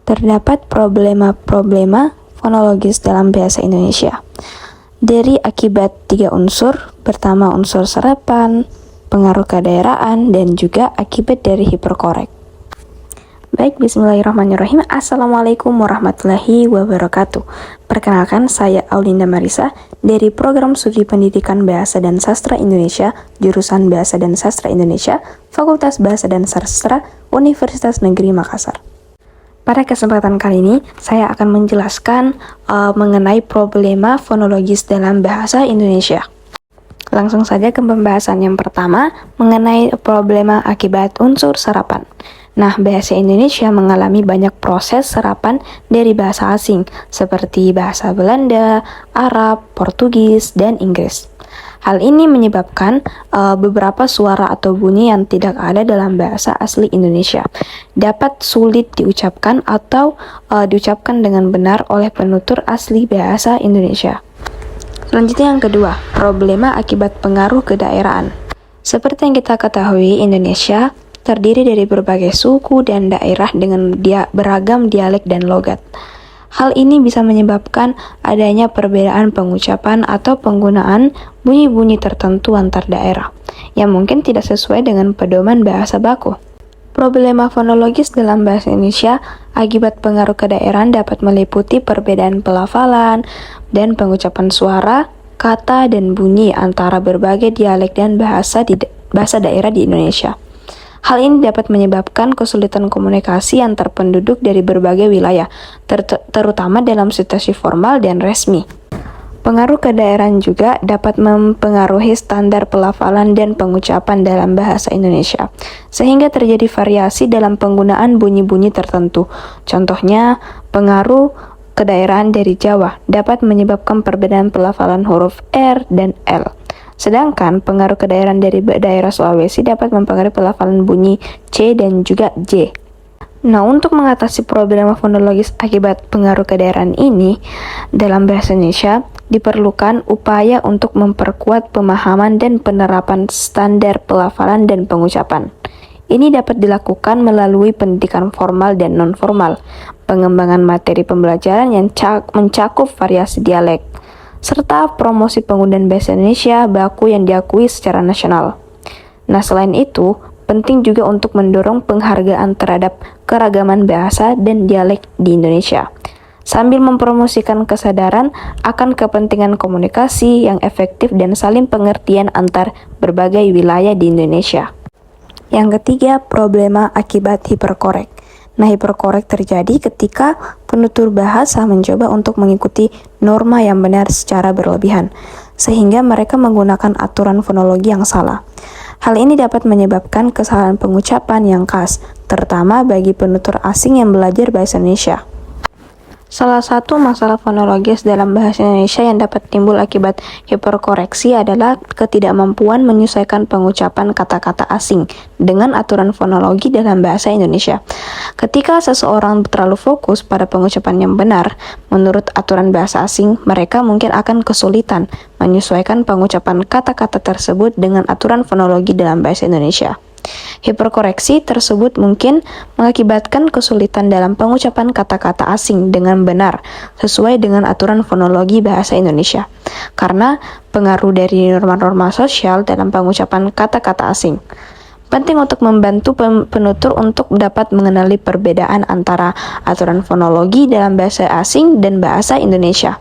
terdapat problema-problema fonologis dalam bahasa Indonesia. Dari akibat 3 unsur, pertama unsur serapan, pengaruh kedaerahan, dan juga akibat dari hiperkorek. Baik, bismillahirrahmanirrahim. Assalamualaikum warahmatullahi wabarakatuh. Perkenalkan, saya Aulinda Marisa dari Program Studi Pendidikan Bahasa dan Sastra Indonesia, jurusan Bahasa dan Sastra Indonesia, Fakultas Bahasa dan Sastra, Universitas Negeri Makassar. Pada kesempatan kali ini, saya akan menjelaskan mengenai problema fonologis dalam bahasa Indonesia. Langsung saja ke pembahasan yang pertama, mengenai problema akibat unsur serapan. Nah, bahasa Indonesia mengalami banyak proses serapan dari bahasa asing, seperti bahasa Belanda, Arab, Portugis, dan Inggris. Hal ini menyebabkan beberapa suara atau bunyi yang tidak ada dalam bahasa asli Indonesia dapat sulit diucapkan atau diucapkan dengan benar oleh penutur asli bahasa Indonesia. Selanjutnya yang kedua, problema akibat pengaruh kedaerahan. Seperti yang kita ketahui, Indonesia terdiri dari berbagai suku dan daerah dengan beragam dialek dan logat. Hal ini bisa menyebabkan adanya perbedaan pengucapan atau penggunaan bunyi-bunyi tertentu antar daerah, yang mungkin tidak sesuai dengan pedoman bahasa baku. Problema fonologis dalam bahasa Indonesia akibat pengaruh kedaerahan dapat meliputi perbedaan pelafalan dan pengucapan suara, kata, dan bunyi antara berbagai dialek dan bahasa daerah di Indonesia. Hal ini dapat menyebabkan kesulitan komunikasi antar penduduk dari berbagai wilayah, terutama dalam situasi formal dan resmi. Pengaruh kedaerahan juga dapat mempengaruhi standar pelafalan dan pengucapan dalam bahasa Indonesia, sehingga terjadi variasi dalam penggunaan bunyi-bunyi tertentu. Contohnya, pengaruh kedaerahan dari Jawa dapat menyebabkan perbedaan pelafalan huruf R dan L. Sedangkan pengaruh kedaerahan dari daerah Sulawesi dapat mempengaruhi pelafalan bunyi C dan juga J. Nah, untuk mengatasi problema fonologis akibat pengaruh kedaerahan ini dalam bahasa Indonesia, diperlukan upaya untuk memperkuat pemahaman dan penerapan standar pelafalan dan pengucapan. Ini dapat dilakukan melalui pendidikan formal dan non-formal, pengembangan materi pembelajaran yang mencakup variasi dialek, serta promosi penggunaan bahasa Indonesia baku yang diakui secara nasional. Nah, selain itu, penting juga untuk mendorong penghargaan terhadap keragaman bahasa dan dialek di Indonesia, sambil mempromosikan kesadaran akan kepentingan komunikasi yang efektif dan saling pengertian antar berbagai wilayah di Indonesia. Yang ketiga, problema akibat hiperkorek. Nah, hiperkorek terjadi ketika penutur bahasa mencoba untuk mengikuti norma yang benar secara berlebihan, sehingga mereka menggunakan aturan fonologi yang salah. Hal ini dapat menyebabkan kesalahan pengucapan yang khas, terutama bagi penutur asing yang belajar bahasa Indonesia. Salah satu masalah fonologis dalam bahasa Indonesia yang dapat timbul akibat hiperkoreksi adalah ketidakmampuan menyesuaikan pengucapan kata-kata asing dengan aturan fonologi dalam bahasa Indonesia. Ketika seseorang terlalu fokus pada pengucapan yang benar, menurut aturan bahasa asing, mereka mungkin akan kesulitan menyesuaikan pengucapan kata-kata tersebut dengan aturan fonologi dalam bahasa Indonesia. Hiperkoreksi tersebut mungkin mengakibatkan kesulitan dalam pengucapan kata-kata asing dengan benar sesuai dengan aturan fonologi bahasa Indonesia, karena pengaruh dari norma-norma sosial dalam pengucapan kata-kata asing. Penting untuk membantu penutur untuk dapat mengenali perbedaan antara aturan fonologi dalam bahasa asing dan bahasa Indonesia.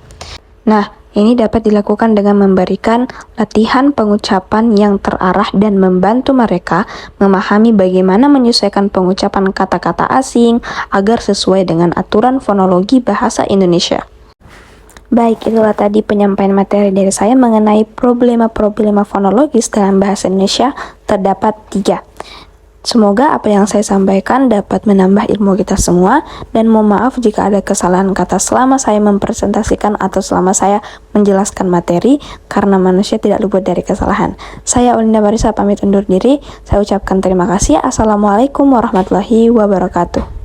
Nah, ini dapat dilakukan dengan memberikan latihan pengucapan yang terarah dan membantu mereka memahami bagaimana menyesuaikan pengucapan kata-kata asing agar sesuai dengan aturan fonologi bahasa Indonesia. Baik, itulah tadi penyampaian materi dari saya mengenai problema-problema fonologis dalam bahasa Indonesia. Terdapat 3. Semoga apa yang saya sampaikan dapat menambah ilmu kita semua, dan mohon maaf jika ada kesalahan kata selama saya mempresentasikan atau selama saya menjelaskan materi, karena manusia tidak luput dari kesalahan. Saya Aulinda Marisa pamit undur diri. Saya ucapkan terima kasih. Assalamualaikum warahmatullahi wabarakatuh.